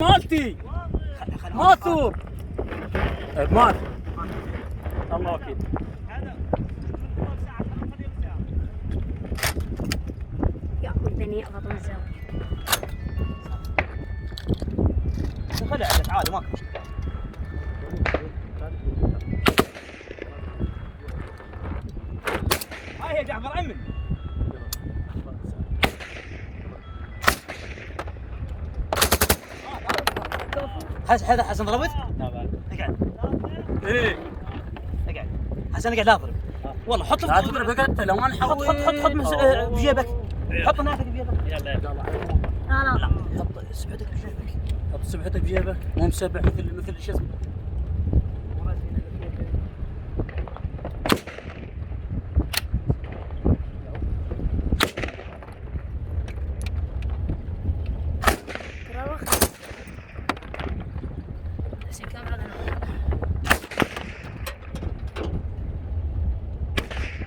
مالتي ماثور مات الله وكيل. يا الدنيا فاطمة الزاوية خلي عندك عادي ماكو مشكلة. هاي هي جعفر أمن. هذا حسن ضربت؟ لا بعد اقعد. ايه اقعد. حسن اقعد لا اضرب. والله حط لا تضرب قلت لو ما نحول حط بجيبك. حط هناك بجيبك. يلا يلا لا حط سبعتك بجيبك. حط سبحتك بجيبك مو مسبح مثل شو اسمه.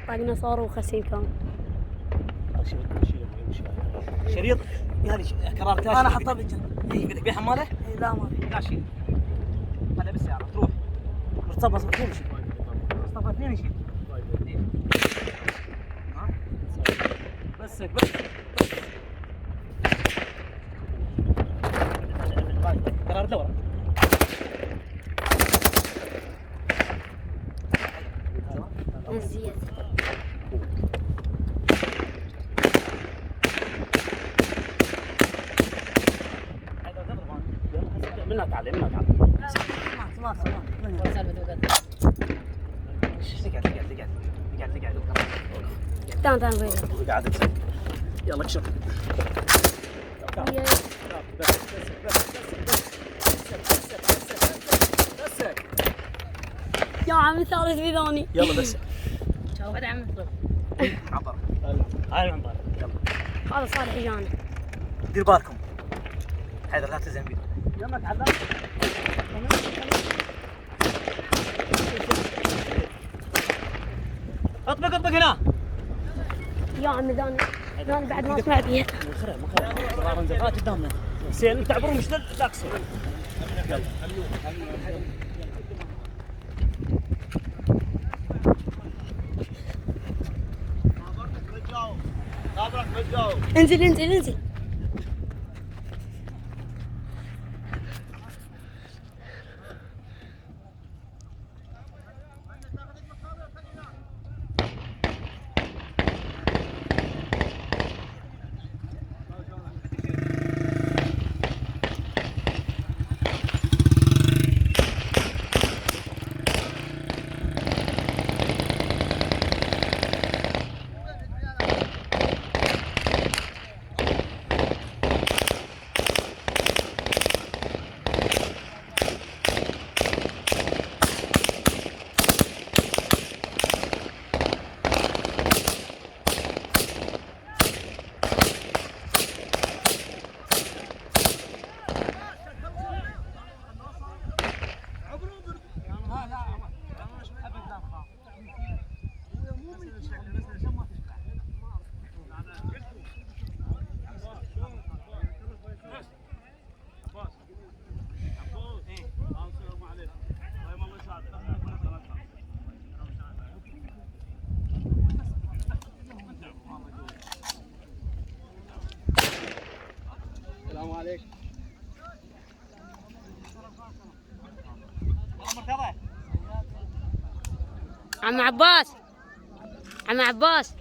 طاقنا صاروخ خسين كان شريط يعني كرار كاش. انا حطه بالجنب. اي بدك بيه حماله؟ إيه لا ما في. لا شيل. هذا بالسيارة تروح. مصطفى اثنين يشيل. مصطفى اثنين يشيل. بس قرار دورة. نزيت منها تعلم خلاص تعال بيض قاعد يلا اكشف يا عمي ثالث بيضاني يلا بس شوف هذا عمي عبر. هاي العنبر يلا هذا صالح اجانا دير بالكم. حيدر لا تلزم بي. يلا تعلم اطبق هنا. يا عمي ذاني بعد ما اسمع بيها صغار انزفات قدامنا. زين انت عبروا مش لاكسر يلا انزل انزل انزل السلام عليكم عم عباس عم عباس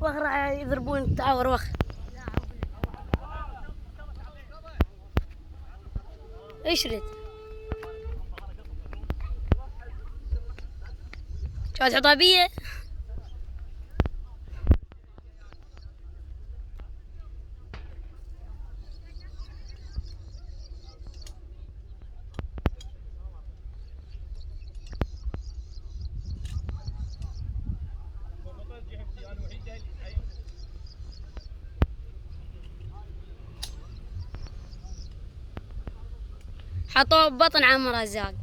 وخر يضربون التعاور وخ ايش ريت شاد عطابية حطوه ببطن عم رزاق.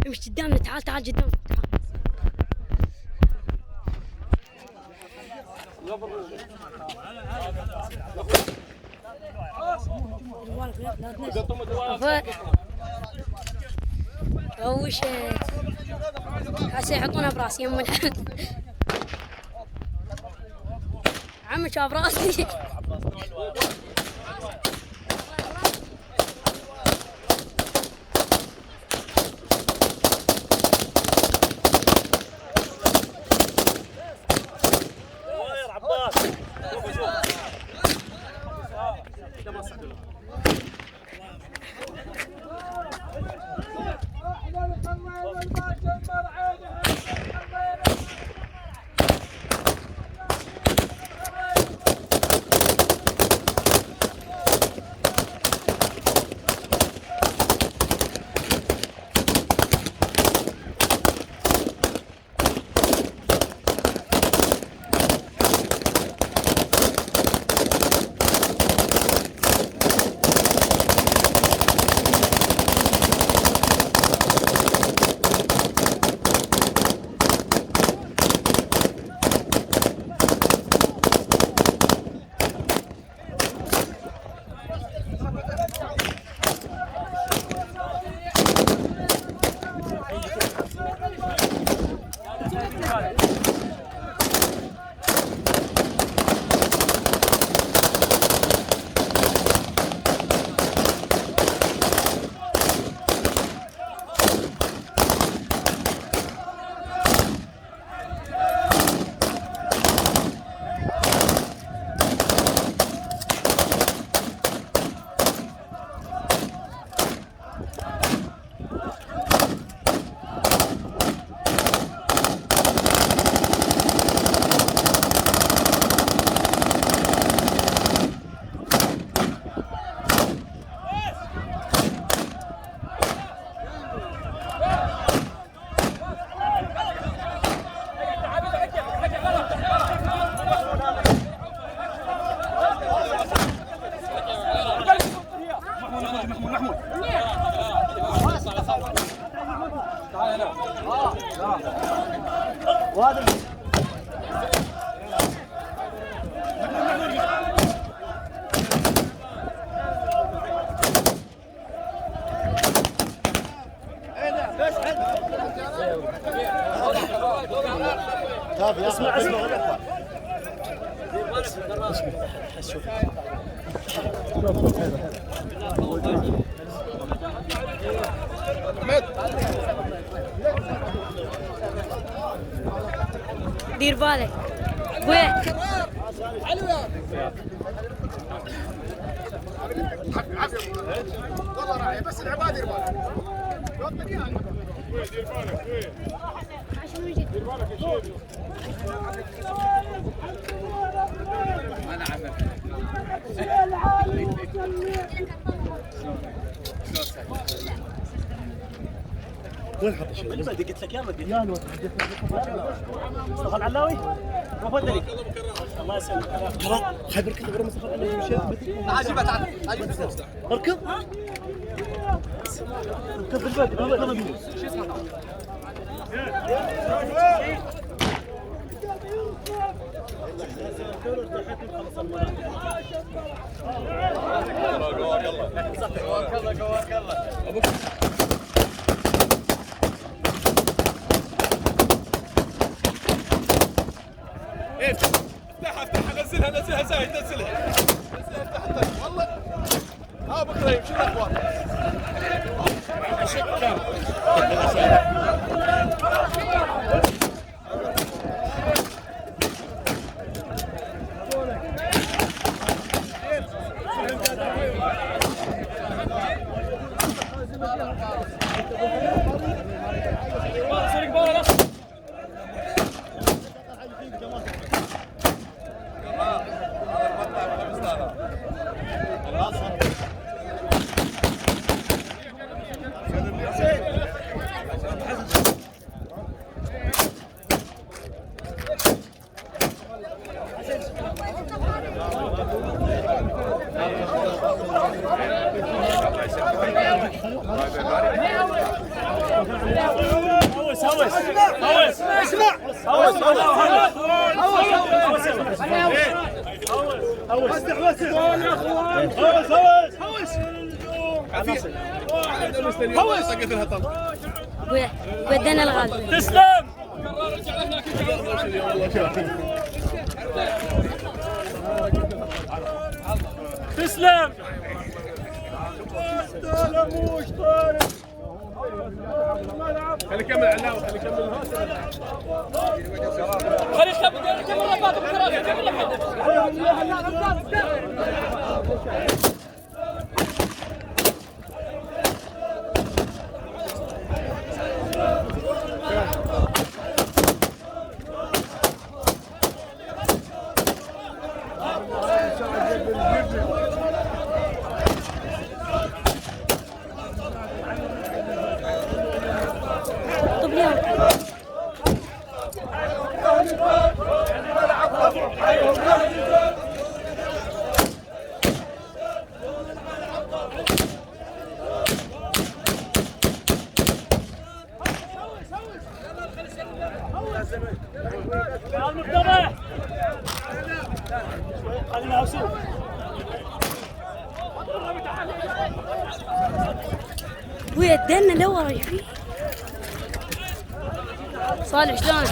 امشي قدامنا، تعال تعال قدام تعال. وش هسه يحطونها براسي يم الحد. عم شاف راسي. اسمع دير بالك وين والله راعي بس العباد دير بالك دير بالك وين دير بالك يا شيخ انا عمل وين حط الشيء؟ اللي قلت لك يلا يا نوت مصطفى العلاوي ما فدري الله يسلمك خبر كل غير مصطفى العلاوي تعال تعال اركض اركض بالباب يلا شو اسمه افتحها نزلها زايد نزلها افتحها والله ها بكره يمشي الاخوان ودنا الغالب. تسلم. تسلم. خلي كمل علاوي خلي كمل خلي كمل رباط بكره كمل ويدنا لورا يبي صالح شلون؟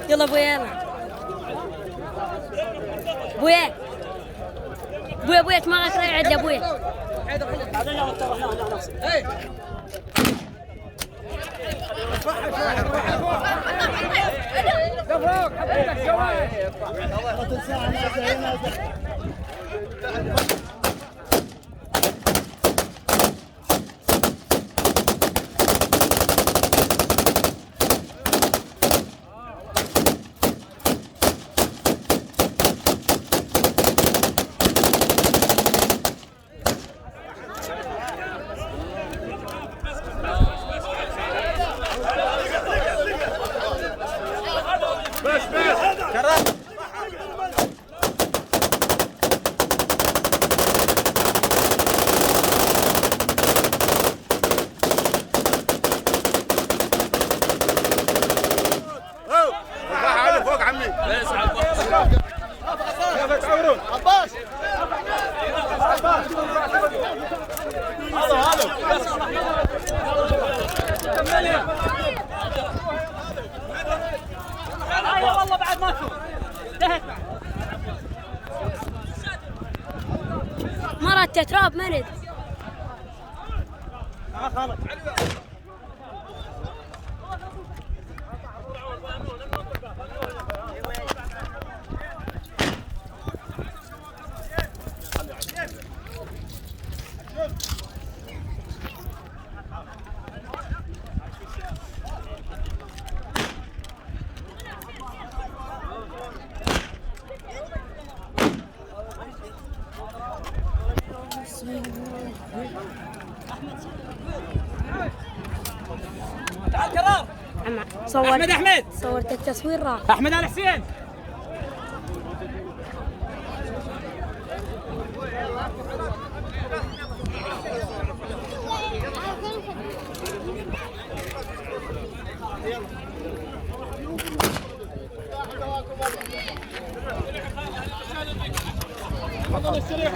يلا ابويا يلا ابويا دماغك رايح يا ابويا. والله بعد ما تشوف انتهت مرات تتراب مند تعال كرار احمد صورت التصوير راح احمد ال حسين انا استريح.